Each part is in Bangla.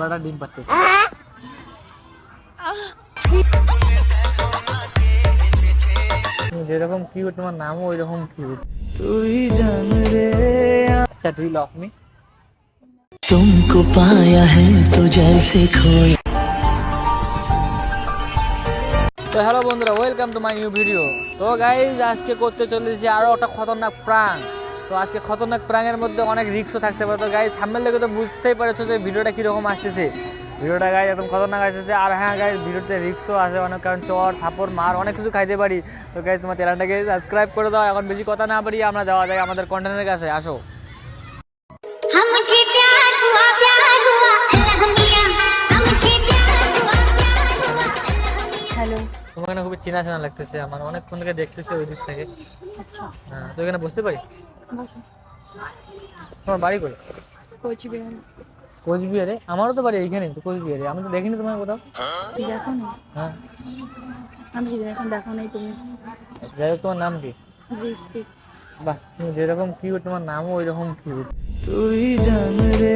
ঘোড়াটা ডিম পাড়তেছে। যেরকম কিউট তোমার নামও ওই রকম কিউট। তুই জান রে। আচ্ছা তুই লাভ মি। तुमको पाया है तो जैसे खोया। তো হ্যালো বন্ধুরা, welcome to my new video. তো গাইজ আজকে করতে চলেছি আরো একটা খতরনাক প্রাঙ্ক। তো আজকে খতরনাক প্রাঙ্কের মধ্যে অনেক রিস্কও থাকতে পারে। তো গাইজ থাম্বনেল দেখে তো বুঝতেই পারছো যে ভিডিওটা কিরকম আসতেছে। ভিডিওটা গাইজ একদম খতরনাক আসতেছে। আর হ্যাঁ গাইজ ভিডিওতে রিস্কও আছে অনেক, কারণ চর থাপড় মার অনেক কিছু খাইতে পারি। তো গাইজ তোমার চ্যানেলটাকে সাবস্ক্রাইব করে দাও। এখন বেশি কথা না বাড়িয়ে আমরা যাওয়া যায় আমাদের কন্টেন্টের কাছে। আসো। হ্যালো। তোমাকে না খুবই চেনা চেনা লাগতেছে, আমার অনেকক্ষণ থেকে দেখতেছি ওই দিক থেকে। আচ্ছা হ্যাঁ, তো এখানে বুঝতে পারি বসো। তোমার বাড়ি কই? কোচবিহার। কোচবিহারে? আমারও তো বাড়ি এইখানে, তো কোচবিহারে আমি তো দেখিনি তোমার কোথাও। দেখো না, হ্যাঁ আমি এখন দেখো নাই তুমি। যাই হোক, তোমার নাম কি? বৃষ্টি। বাহ, তুমি যেরকম কিউট তোমার নামও ওই রকম কিউট। তুই জান রে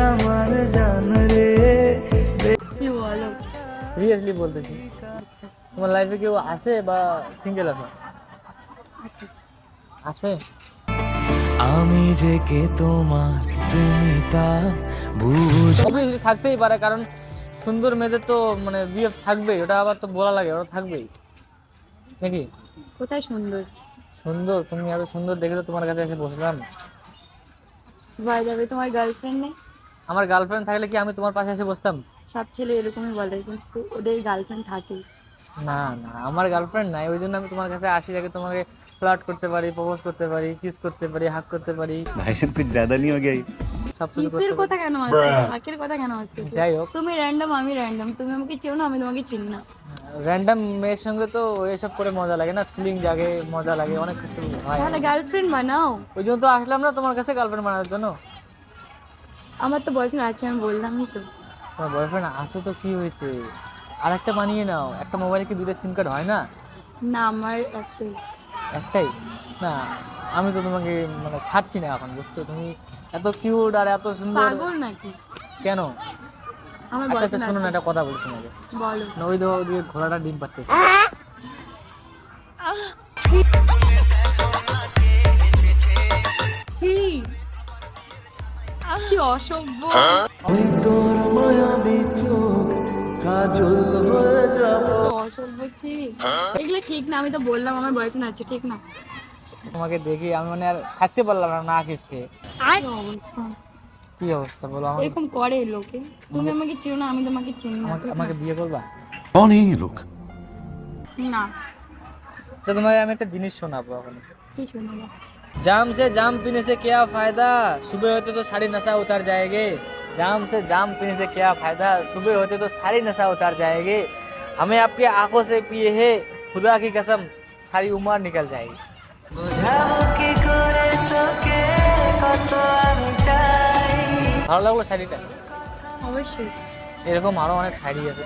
আমার জান রে। কি বলো? সিরিয়াসলি বলতেছি। তোমার লাইফে কেউ আছে বা সিঙ্গেল আছো? আচ্ছা আছে? আমি যে কে তোমার তুমি তা বুঝ। অবভিয়াসলি থাকতেই পারে, কারণ সুন্দর মেয়েদের তো মানে বিয়ে থাকবেই, ওটা আবার তো বলা লাগে, ওটা থাকবেই নাকি? কোথায় সুন্দর? সুন্দর তুমি এত সুন্দর দেখে তো তোমার কাছে এসে বসলাম। ভাই যাবে, তোমার গার্লফ্রেন্ড নেই? আমার গার্লফ্রেন্ড থাকলে কি আমি তোমার পাশে এসে বসতাম? সব ছেলে এরকমই বলে, কিন্তু ওদের গার্লফ্রেন্ড থাকে। না না, আমার গার্লফ্রেন্ড নাই, ওই জন্য আমি তোমার কাছে আসি, যাকে তোমাকে ফ্লার্ট করতে পারি, প্রপোজ করতে পারি, কিস করতে পারি, হাগ করতে পারি। भाई साहब कुछ ज्यादा नहीं हो गया ये? সব কিছু কিসের করতে কথা পারি। কেন আসছে? হাকের কথা কেন আসছে? যাই হোক, তুমি র্যান্ডম, আমি র্যান্ডম। তুমি আমাকে চেনো না, আমি তোমাকে চিনি না। র্যান্ডম মেয়ের সঙ্গে তো এসব করে মজা লাগে না, ফিলিং জাগে, মজা লাগে, অনেক কিছু হয়। তাহলে গার্লফ্রেন্ড বানাও। ওই জন্য তো আসলাম না তোমার কাছে গার্লফ্রেন্ড বানানোর জন্য। আমার তো বয়ফ্রেন্ড আছে, আমি বললামই তো। তোমার বয়ফ্রেন্ড আছো তো কি হয়েছে, আর একটা বানিয়ে নাও। একটা মোবাইলে কি দুটো সিম কার্ড হয় না? না, আমার একটাই। একটাই? না, আমি তো তোমাকে মানে ছাড়ছি না এখন, বুঝছো? তুমি এত কিউট আর এত সুন্দর। পাগল নাকি? কেন? আমার আচ্ছা আচ্ছা, বয়ফ্রেন্ড শোনো না, আছে। একটা কথা বলি তোমাকে। বলো। না, ওই দিয়ে ঘোড়াটা ডিম পাড়তেছে। ছি, কি অসভ্য। ওই তোর মায়াবী চোখ কাজল হয়ে যাব। অসভ্য, ছি। এগুলো ঠিক না, আমি তো বললাম আমার বয়ফ্রেন্ড আছে, ঠিক না? তোমাকে দেখি আমি মানে আর থাকতে পারলাম না, না কিসকে। কি অবস্থা? কি অবস্থা বলো আমাকে? এরকম করে লোকে। তুমি আমাকে চিনো না, আমি তোমাকে চিনি না, ঠিক না? আমাকে বিয়ে করবা? कौन है ये लोग? না। তো তোমাকে আমি একটা জিনিস শোনাবো এখন। কি শুনবো? जाम से जाम पीने से क्या फायदा, सुबह होते तो सारी नशा उतर जाएगी। जाम से जाम पीने से क्या फायदा, सुबह होते तो सारी नशा उतर जाएगी। हमें आपकी आंखों से पिए है, खुदा की कसम सारी उम्र निकल जाएगी। ভালো লাগলো শাড়িটা? অবশ্যই। এরকম আরো অনেক শাড়ি আছে,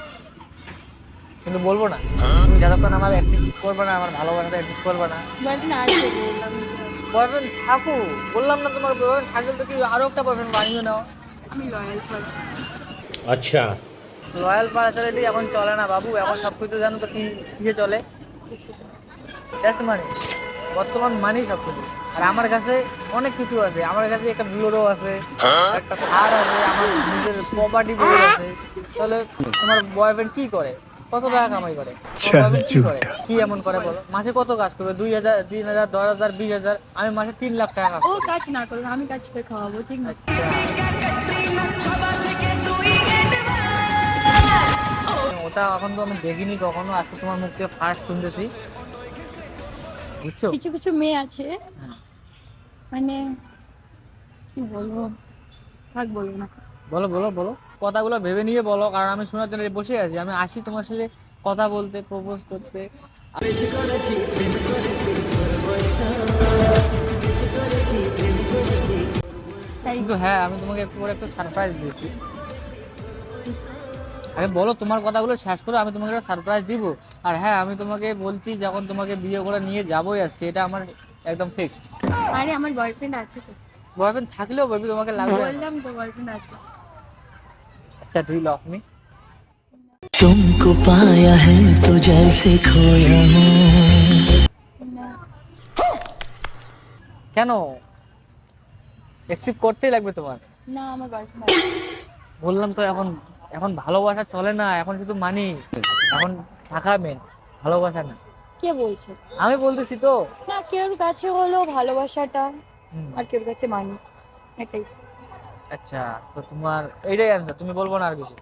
কিন্তু বলবো না। তুমি যতক্ষণ আমার অ্যাকসেপ্ট করবে না, আমার ভালোবাসাটা অ্যাকসেপ্ট করবে না। বয়ফ্রেন্ড আছে বললাম তো। বয়ফ্রেন্ড থাকো, বললাম না তোমার বয়ফ্রেন্ড থাকলে তো কি আরো একটা বয়ফ্রেন্ড বানিয়ে নাও। আমি লয়াল পার্সন। अच्छा রয়্যাল পার্সোনালিটি এখন চলে না বাবু, এখন সবকিছু জানো তো কি কিসে চলে? জাস্ট মানি, বর্তমান মানি সবকিছু। আর আমার কাছে অনেক কিছু আছে, আমার কাছে একটা বুলোরও আছে, একটা থার আছে, আমার নিজের প্রপার্টি বই আছে। তাহলে তোমার বয়ফ্রেন্ড কি করে, কত টাকা কামাই করে? তোমার boyfriend কি করে, কি এমন করে বলো? মাসে কত কাজ করবে? 2000, 3000, 10,000, 20,000? আমি মাসে 3 লাখ টাকা কাজ ও করি। কাজ না করবে, আমি কাজ করে খাওয়াবো, ঠিক না? ওটা এখন তো আমি দেখিনি কখনো, আজকে তোমার মুখ থেকে ফার্স্ট শুনতেছি, বুঝছো? কিছু কিছু মেয়ে আছে, হ্যাঁ। মানে কি বলবো, থাক বলবো না। বলো বলো বলো, কথাগুলো ভেবে নিয়ে বলো, কারণ আমি শোনার জন্য বসে আছি। আমি আসি তোমার সাথে কথা বলতে, প্রপোজ করতে। তাই কিন্তু হ্যাঁ, আমি তোমাকে একটু পরে একটু সারপ্রাইজ দিয়েছি। আগে বলো, তোমার কথাগুলো শেষ করো, আমি তোমাকে একটা সারপ্রাইজ দিব। আর হ্যাঁ, আমি তোমাকে বলছি, যখন তোমাকে বিয়ে করে নিয়ে যাবোই আজকে, এটা আমার একদম ফিক্সড। আরে আমার বয়ফ্রেন্ড আছে তো। বয়ফ্রেন্ড থাকলেও বলবি তোমাকে লাগবে না। বললাম তো বয়ফ্রেন্ড আছে। আচ্ছা ডু ইউ লাভ মি? तुमको पाया है तो जैसे खोया हूँ। না কেন অ্যাকসেপ্ট করতেই লাগবে তোমার? না আমার বয়ফ্রেন্ড বললাম তো এখন এখন ভালোবাসা চলে না, এখন শুধু মানি, এখন টাকা মেন, ভালোবাসা না। কে বলছে? আমি বলতেছি তো। না কেউর কাছে হলো ভালোবাসাটা হুম, আর কেউর কাছে মানি, এটাই। আচ্ছা তো তোমার এইটাই অ্যান্সার, তুমি বলবো না আর কিছু?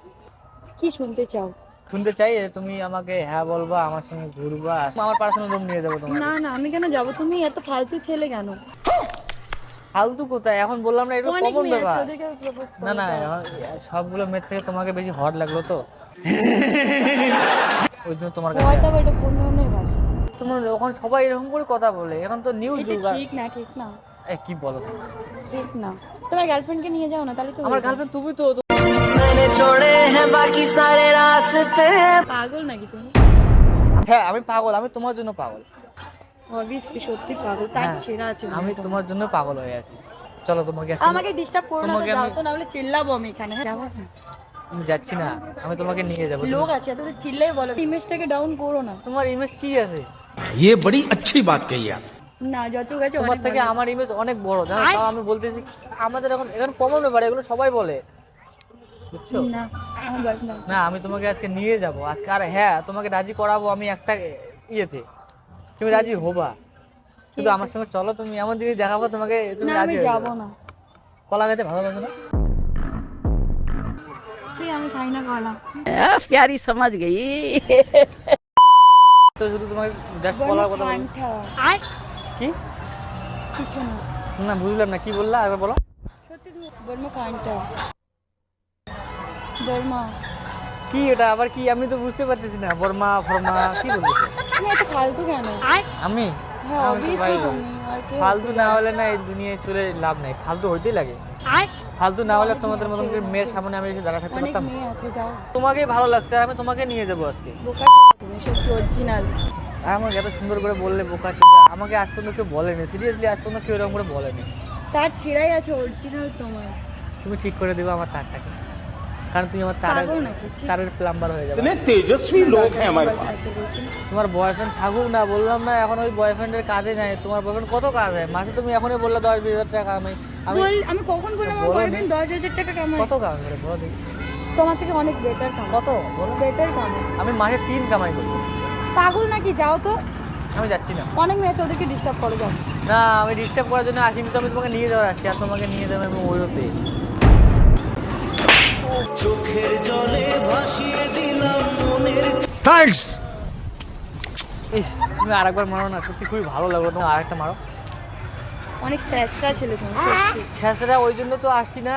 কি শুনতে চাও? শুনতে চাই যে তুমি আমাকে হ্যাঁ বলবা, আমার সঙ্গে ঘুরবা, আমার পার্সোনাল রুম নিয়ে যাবো তোমার। না না আমি কেন যাবো? তুমি এত ফালতু ছেলে কেন? ফালতু কোথায়, এখন বললাম না, এটা অনেক কমন মেয়ে আছে, ব্যাপার। ওদেরকে propose না না, করো। এখন সবগুলো মেয়ের থেকে তোমাকে বেশি হট লাগলো তো ওই জন্য তোমার কাছে হয়তো বা এটা কোন ধরনের ভাষা? তোমার এখন সবাই এরকম করে কথা বলে, এখন তো নিউ এটা যুগ। ঠিক না, ঠিক না, কি বলো তুমি? ঠিক না। তোমার গার্লফ্রেন্ডকে নিয়ে যাও না, তাহলে তো আমার হয়ে যাবে। গার্লফ্রেন্ড তুমি তো। मैंने छोड़े हैं बाकी सारे रास्ते। পাগল নাকি তুমি? হ্যাঁ আমি পাগল, আমি তোমার জন্য পাগল। অবভিয়াসলি সত্যি পাগল, তার হ্যাঁ, ছেঁড়া আছে। আমি তোমার জন্য পাগল হয়ে আছি। চলো তোমাকে আমাকে ডিস্টার্ব করো না, তো তোমাকে যাও আমি- তো, না হলে চিল্লাবো আমি এখানে। হ্যাঁ, যাবো না। আমি যাচ্ছি না, আমি তোমাকে নিয়ে যাবো। লোক আছে এত চিল্লাই বলো, ইমেজটাকে ডাউন করো না। তোমার ইমেজ কি আছে? ये बड़ी अच्छी बात कही आप। না যত গেছে তোমার থেকে আমার ইমেজ অনেক বড়, জানো? তাও আমি বলতেছি, আমাদের এখন এখন কমন ব্যাপার, এগুলো সবাই বলে, বুঝছো? না আমার বয়ফ্রেন্ড না আমি তোমাকে আজকে নিয়ে যাব আজকে, আর হ্যাঁ তোমাকে রাজি করাবো আমি একটা ইয়েতে, তুমি রাজি হবা, শুধু আমার সঙ্গে চলো। তুমি এমন জিনিস দেখাবো তোমাকে, তুমি না রাজি আমি হয়ে যাবো যাবে। না। কলা খেতে ভালোবাসো না? সেই আমি খাই না কলা। प्यारी समझ गई। তো শুধু তোমাকে জাস্ট কলার কথা বলবো। পান্ঠা কি? কিছু না, না বুঝলাম না, কি বললা, একবার বলো। সত্যি তুমি বর্মা পান্ঠা বর্মা। কি এটা আবার কি, আমি তো বুঝতে পারতেছি না, বর্মা ফর্মা কি বলছো তুমি এত ফালতু কেন? আমি? হ্যাঁ আমি তো ভাই, অবভিয়াসলি তুমি আর কে? ফালতু না হলে না এই দুনিয়ায় চলে লাভ নাই, ফালতু হইতেই লাগে। ফালতু না হলে তোমাদের মতন করে মেয়ের সামনে আমি এসে দাঁড়া থাকতে অনেক পারতাম? মেয়ে আছে, যাও। তোমাকেই ভালো লাগছে আর আমি তোমাকে নিয়ে যাবো আজকে। বোকা তুমি সত্যি অরিজিনাল। আর আমাকে এত সুন্দর করে বললে বোকা ছোটা, আমাকে আজ পর্যন্ত কেউ বলেনি, সিরিয়াসলি আজ পর্যন্ত কেউ এরকম করে বলেনি। তার ছেঁড়াই আছে, অরিজিনাল তোমার। তুমি ঠিক করে দিবা আমার তারটাকে, কারণ তুমি আমার তারের পাগল নাকি? তারের প্লাম্বার হয়ে যাবে। तेजस्वी लोग हैं हमारे पास। আছে বলছি না। তোমার বয়ফ্রেন্ড থাকুক না, বললাম না, এখন ওই বয়ফ্রেন্ডের কাজে নাই। তোমার বয়ফ্রেন্ড কত কাজ হয় মাসে, তুমি এখনই বললে 10-20 হাজার টাকা আমি আমি আমি কখন বললাম আমার বলো নি। বয়ফ্রেন্ড 10,000 টাকা কামায়? কত কামাই করে বলো দেখি? তোমার থেকে অনেক বেটার কামায়। কত বলো? বেটার কামায়। আমি মাসে 3 কামাই করি। পাগল নাকি? যাও তো, আমি যাচ্ছি না। অনেক মেয়ে আছে, ওদেরকে ডিস্টার্ব করে, যাও। না আমি ডিস্টার্ব করার জন্য আসিনি তো, আমি তোমাকে নিয়ে যাওয়ার আসছি, আর তোমাকে নিয়ে যাবো আমি ওইতে। थैंक्स। ইস তুমি আরেকবার মারো না, সত্যি খুবই ভালো লাগলো, তুমি আরেকটা মারো। অনেক স্যাচরা ছেলে তুমি, সত্যি। ছেঁচড়া, ওই জন্য তো আসছি না।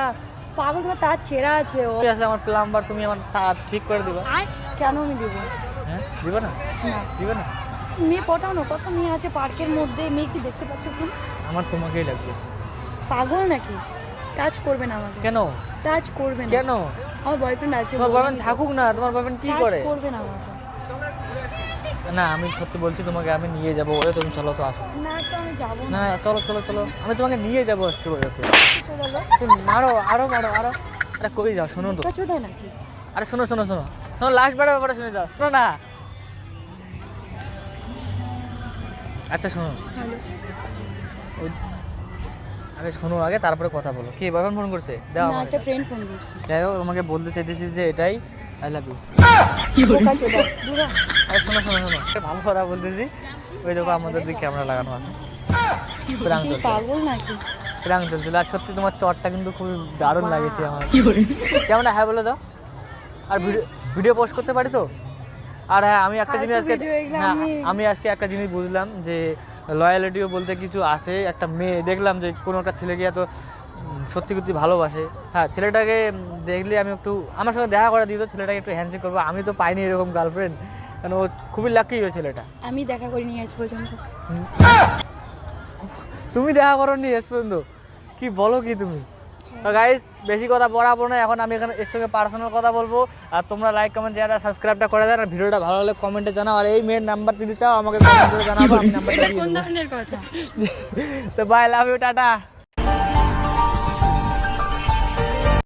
পাগল, তোমার তার ছেঁড়া আছে। ও ঠিক আছে, আমার প্লাম্বার, তুমি আমার তার ঠিক করে দিবা। কেন আমি দিব? হ্যাঁ দিবা না? না দিবা না? মেয়ে পটাও না, কত মেয়ে আছে পার্কের মধ্যে, মেয়ে কি দেখতে পাচ্ছ তুমি? আমার তোমাকেই লাগবে। পাগল নাকি? টাচ করবে না আমাকে, কেন? টাচ করবে না। কেন? আমার বয়ফ্রেন্ড আছে, তোমার বয়ফ্রেন্ড থাকুক না, তোমার বয়ফ্রেন্ড কি টাচ করে? করবে না আমাকে। না আমি সত্যি বলছি, তোমাকে আমি নিয়ে যাবো ওরে, তুমি চলো তো আসো। না তো আমি যাবো না। না চলো চলো চলো, আমি তোমাকে নিয়ে যাবো আজকে ওরেতে। চলে যাও। তুমি মারো, আরো মারো আরো। আরে কই যাও, শোনো তো। চোদা নাকি? আরে শোনো শোনো শোনো শোনো, লাস্ট বারের ব্যাপারে শুনে যাও, শোনো না। আচ্ছা শোনো, হ্যালো। ওই- আরে শোনো আগে, তারপরে কথা বলো। কি বয়ফ্রেন্ড ফোন করছে? দাও না আমাকে। একটা ফ্রেন্ড ফোন করছে। যাই হোক, তোমাকে বলতে চাইতেছি যে এটাই, আই লাভ ইউ। বোকা চোদা, দূরা। আরে শোনো শোনো শোনো, একটা ভালো কথা বলতেছি। ওই দেখো আমাদের দিকে ক্যামেরা লাগানো আছে, প্রাং সেই চলছে, পাগল নাকি? প্রাং চলছিল। আর সত্যি তোমার চটটা কিন্তু খুবই দারুণ লাগেছে আমার। ক্যামেরা হ্যাঁ বলে দাও। আর ভিডিও পোস্ট করতে পারি তো? আর হ্যাঁ আমি একটা জিনিস আজকে, video এগুলো না আমি- আমি আজকে একটা জিনিস বুঝলাম যে লয়ালিটিও বলতে কিছু আছে। একটা মেয়ে দেখলাম যে কোনো একটা ছেলেকে এত সত্যি সত্যি ভালোবাসে। হ্যাঁ ছেলেটাকে দেখলে আমি একটু আমার সঙ্গে দেখা করে দিত, ছেলেটাকে একটু হ্যান্ডশেক করবো। আমি তো পাইনি এরকম গার্লফ্রেন্ড, কারণ ও খুবই লাকি ওই ছেলেটা। আমি দেখা করে নিয়ে আজ পর্যন্ত। তুমি দেখা করো নি আজ পর্যন্ত? কি বলো কি তুমি? তো গাইস বেশি কথা বলাবো না, এখন আমি এখানে এর সঙ্গে পার্সোনাল কথা বলবো। আর তোমরা লাইক কমেন্ট যারা সাবস্ক্রাইবটা করে দেন, আর ভিডিওটা ভালো লাগলে কমেন্টে জানাও। আর এই মেয়ের নাম্বার দিতে চাও আমাকে কমেন্ট করে জানাবো, আমি নাম্বারটা এটা দিয়ে কোন দেবো। ধরনের কথা? তো বাই, লাভ ইউ, টাটা।